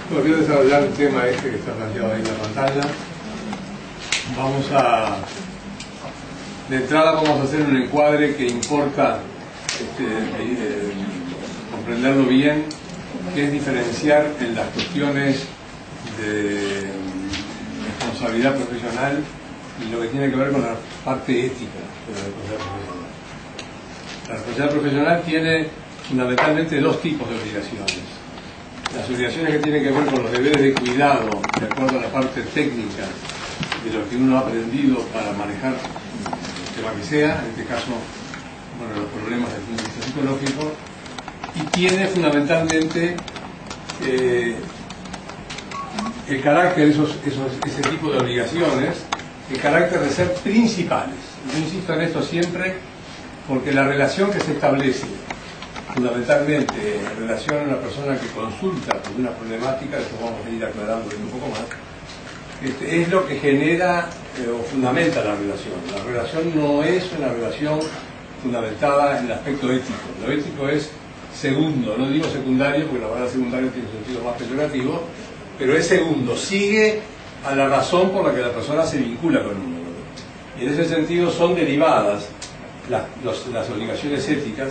Bueno, voy a desarrollar el tema este que está planteado ahí en la pantalla. De entrada vamos a hacer un encuadre que importa comprenderlo bien, que es diferenciar en las cuestiones de responsabilidad profesional y lo que tiene que ver con la parte ética de la responsabilidad profesional. La responsabilidad profesional tiene fundamentalmente dos tipos de obligaciones. Las obligaciones que tienen que ver con los deberes de cuidado, de acuerdo a la parte técnica de lo que uno ha aprendido para manejar el tema que sea, en este caso, bueno, los problemas desde el punto de vista psicológico, y tiene fundamentalmente el carácter, ese tipo de obligaciones, el carácter de ser principales. Yo insisto en esto siempre porque la relación que se establece fundamentalmente en relación a una persona que consulta por una problemática, eso vamos a ir aclarando un poco más, es lo que genera o fundamenta la relación. La relación no es una relación fundamentada en el aspecto ético. Lo ético es segundo, no digo secundario, porque la palabra secundario tiene un sentido más peyorativo, pero es segundo, sigue a la razón por la que la persona se vincula con uno. Y en ese sentido son derivadas las obligaciones éticas,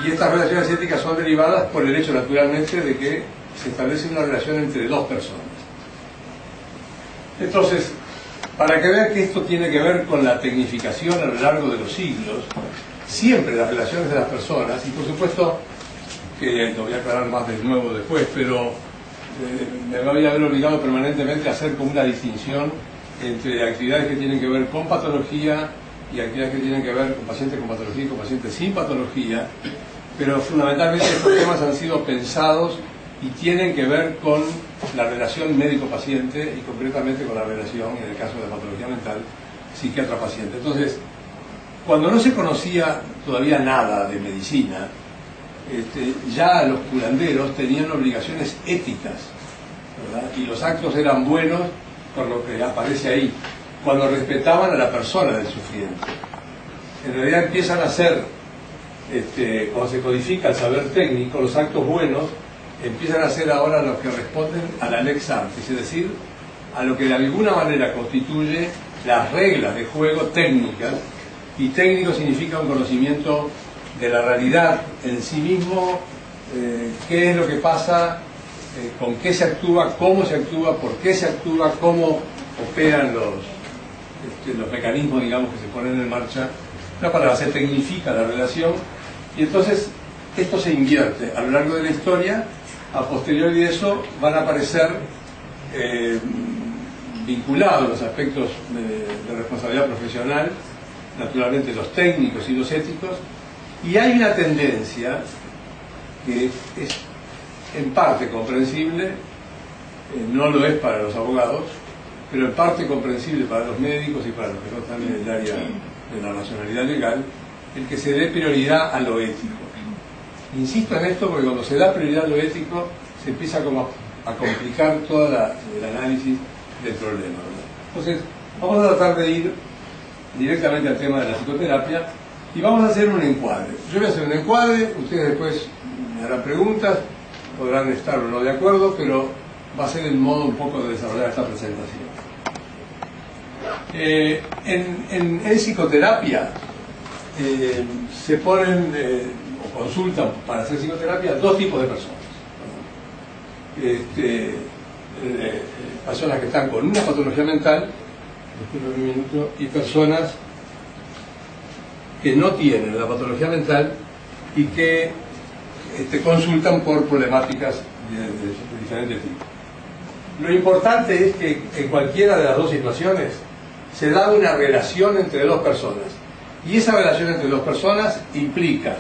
y estas relaciones éticas son derivadas por el hecho, naturalmente, de que se establece una relación entre dos personas. Entonces, para que vean que esto tiene que ver con la tecnificación a lo largo de los siglos, siempre las relaciones de las personas, y por supuesto que lo voy a aclarar más de nuevo después, pero me voy a haber obligado permanentemente a hacer como una distinción entre actividades que tienen que ver con patología y actividades que tienen que ver con pacientes con patología y con pacientes sin patología, pero fundamentalmente estos temas han sido pensados y tienen que ver con la relación médico-paciente y concretamente con la relación, en el caso de la patología mental, psiquiatra-paciente. Entonces, cuando no se conocía todavía nada de medicina, ya los curanderos tenían obligaciones éticas, ¿verdad? Y los actos eran buenos por lo que aparece ahí, cuando respetaban a la persona del sufriente. En realidad empiezan a ser, cuando se codifica el saber técnico, los actos buenos empiezan a ser ahora los que responden a la lex artis, es decir, a lo que de alguna manera constituye las reglas de juego técnicas, y técnico significa un conocimiento de la realidad en sí mismo, qué es lo que pasa, con qué se actúa, cómo se actúa, por qué se actúa, cómo operan los mecanismos, digamos, que se ponen en marcha. Una palabra, se tecnifica la relación, y entonces esto se invierte a lo largo de la historia. A posteriori de eso van a aparecer vinculados los aspectos de responsabilidad profesional, naturalmente los técnicos y los éticos, y hay una tendencia que es en parte comprensible, no lo es para los abogados, pero en parte comprensible para los médicos y para los que no están en el área de la racionalidad legal, el que se dé prioridad a lo ético. Insisto en esto porque cuando se da prioridad a lo ético se empieza como a complicar todo el análisis del problema, ¿verdad? Entonces, vamos a tratar de ir directamente al tema de la psicoterapia y vamos a hacer un encuadre. Yo voy a hacer un encuadre, ustedes después me harán preguntas, podrán estar o no de acuerdo, pero va a ser el modo un poco de desarrollar esta presentación. En psicoterapia se ponen o consultan para hacer psicoterapia dos tipos de personas. Personas que están con una patología mental, y personas que no tienen la patología mental y que consultan por problemáticas de diferentes tipos. Lo importante es que en cualquiera de las dos situaciones se da una relación entre dos personas, y esa relación entre dos personas implica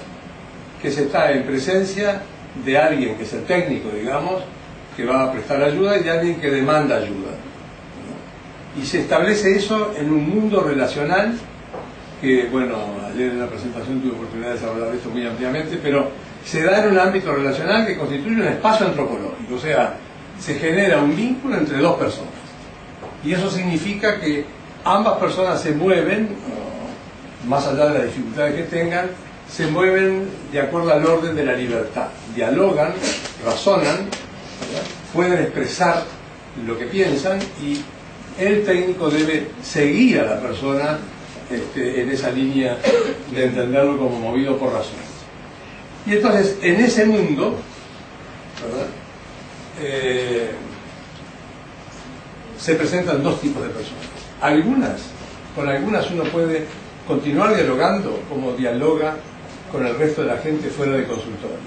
que se está en presencia de alguien que es el técnico, digamos, que va a prestar ayuda, y de alguien que demanda ayuda. Y se establece eso en un mundo relacional que, bueno, ayer en la presentación tuve oportunidad de desarrollar esto muy ampliamente, pero se da en un ámbito relacional que constituye un espacio antropológico, o sea, se genera un vínculo entre dos personas. Y eso significa que ambas personas se mueven, más allá de las dificultades que tengan, se mueven de acuerdo al orden de la libertad, dialogan, razonan, ¿verdad? pueden expresar lo que piensan y el técnico debe seguir a la persona en esa línea de entenderlo como movido por razones. Y entonces, en ese mundo, ¿verdad? Se presentan dos tipos de personas. Con algunas uno puede continuar dialogando como dialoga con el resto de la gente fuera de consultorio,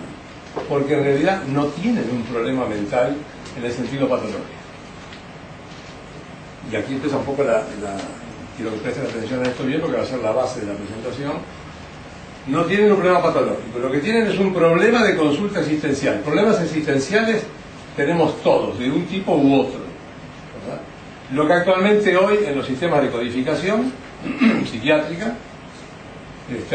porque en realidad no tienen un problema mental en el sentido patológico. Y aquí empieza un poco quiero que presten atención a esto bien porque va a ser la base de la presentación. No tienen un problema patológico, lo que tienen es un problema de consulta existencial. Problemas existenciales tenemos todos, de un tipo u otro, ¿verdad? Lo que actualmente hoy en los sistemas de codificación psiquiátrica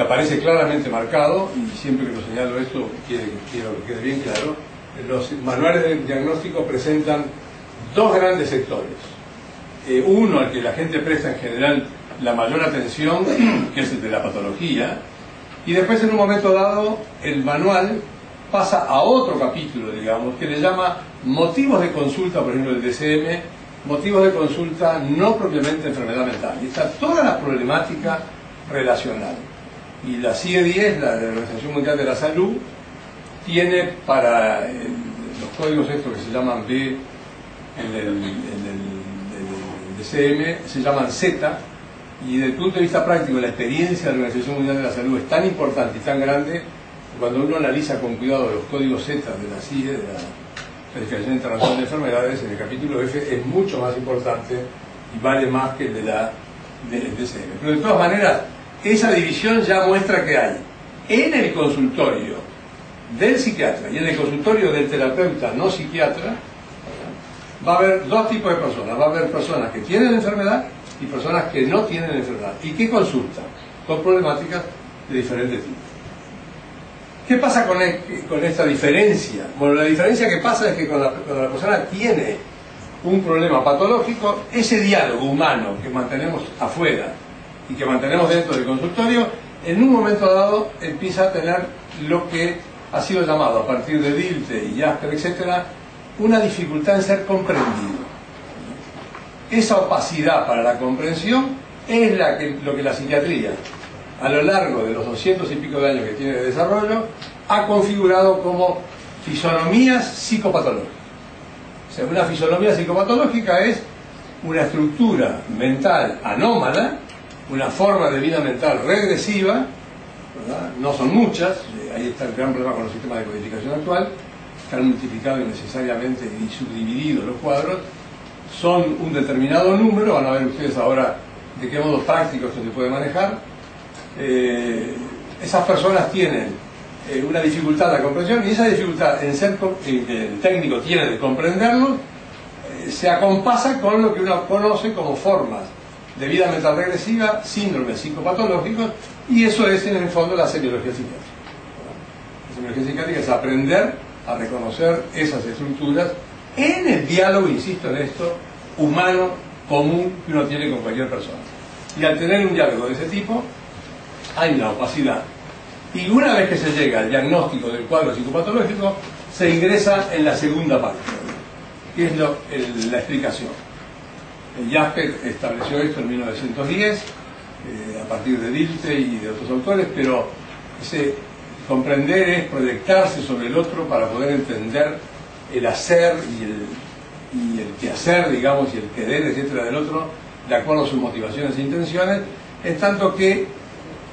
aparece claramente marcado, y siempre que lo señalo esto quiero que quede bien claro, los manuales de diagnóstico presentan dos grandes sectores. Uno al que la gente presta en general la mayor atención, que es el de la patología, y después en un momento dado el manual pasa a otro capítulo, digamos, que le llama motivos de consulta, por ejemplo el DCM, motivos de consulta no propiamente enfermedad mental. Y está toda la problemática relacional. Y la CIE-10, la Organización Mundial de la Salud, tiene para los códigos estos que se llaman B en el DCM, se llaman Z, y desde el punto de vista práctico la experiencia de la Organización Mundial de la Salud es tan importante y tan grande que cuando uno analiza con cuidado los códigos Z de la CIE, de la Clasificación Internacional de Enfermedades, en el capítulo F es mucho más importante y vale más que el del DCM. Pero de todas maneras, esa división ya muestra que hay en el consultorio del psiquiatra y en el consultorio del terapeuta no psiquiatra, va a haber dos tipos de personas. Va a haber personas que tienen enfermedad y personas que no tienen enfermedad y que consultan con problemáticas de diferentes tipos. ¿Qué pasa con esta diferencia? Bueno, la diferencia que pasa es que cuando la persona tiene un problema patológico, ese diálogo humano que mantenemos afuera y que mantenemos dentro del consultorio, en un momento dado empieza a tener lo que ha sido llamado a partir de Dilthey y Jasper, etcétera, una dificultad en ser comprendido. Esa opacidad para la comprensión es lo que la psiquiatría, a lo largo de los 200 y pico de años que tiene de desarrollo, ha configurado como fisonomías psicopatológicas. O sea, una fisonomía psicopatológica es una estructura mental anómala, una forma de vida mental regresiva, ¿verdad? No son muchas, ahí está el gran problema con los sistemas de codificación actual, que han multiplicado innecesariamente y subdividido los cuadros, son un determinado número, van a ver ustedes ahora de qué modo práctico esto se puede manejar. Esas personas tienen una dificultad de la comprensión, y esa dificultad en el técnico tiene de comprenderlo, se acompasa con lo que uno conoce como formas de vida mental regresiva, síndromes psicopatológicos, y eso es en el fondo la semiología psiquiátrica. La semiología psiquiátrica es aprender a reconocer esas estructuras en el diálogo, insisto en esto, humano, común que uno tiene con cualquier persona. Y al tener un diálogo de ese tipo, hay una opacidad. Y una vez que se llega al diagnóstico del cuadro psicopatológico, se ingresa en la segunda parte, que es la explicación. Jasper estableció esto en 1910, a partir de Dilthey y de otros autores, pero ese comprender es proyectarse sobre el otro para poder entender el hacer y el quehacer, digamos, y el querer, etcétera, del otro, de acuerdo a sus motivaciones e intenciones, en tanto que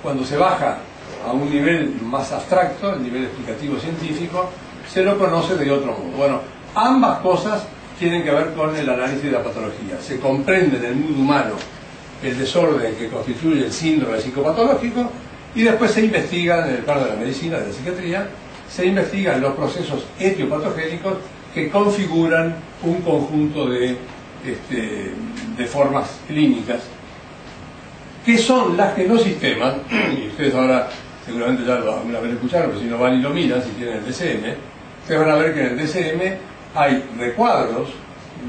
cuando se baja a un nivel más abstracto, el nivel explicativo científico, se lo conoce de otro modo. Bueno, ambas cosas tienen que ver con el análisis de la patología. Se comprende en el mundo humano el desorden que constituye el síndrome psicopatológico, y después se investiga en el plano de la medicina, de la psiquiatría, se investigan los procesos etiopatogénicos que configuran un conjunto de formas clínicas, que son las que los sistemas, y ustedes ahora seguramente ya alguna vez lo escucharon, pero si no van y lo miran, si tienen el DCM, ustedes van a ver que en el DCM hay recuadros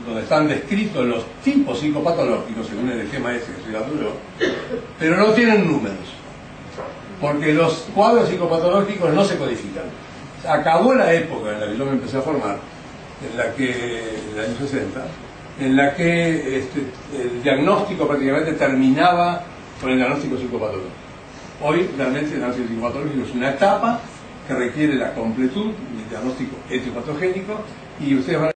donde están descritos los tipos psicopatológicos, según el esquema este que estoy dando yo, pero no tienen números, porque los cuadros psicopatológicos no se codifican. Acabó la época en la que yo me empecé a formar, en la que, en el año 60, en la que el diagnóstico prácticamente terminaba con el diagnóstico psicopatológico. Hoy realmente el diagnóstico psicopatológico es una etapa que requiere la completud del diagnóstico etiopatogénico, y ustedes van a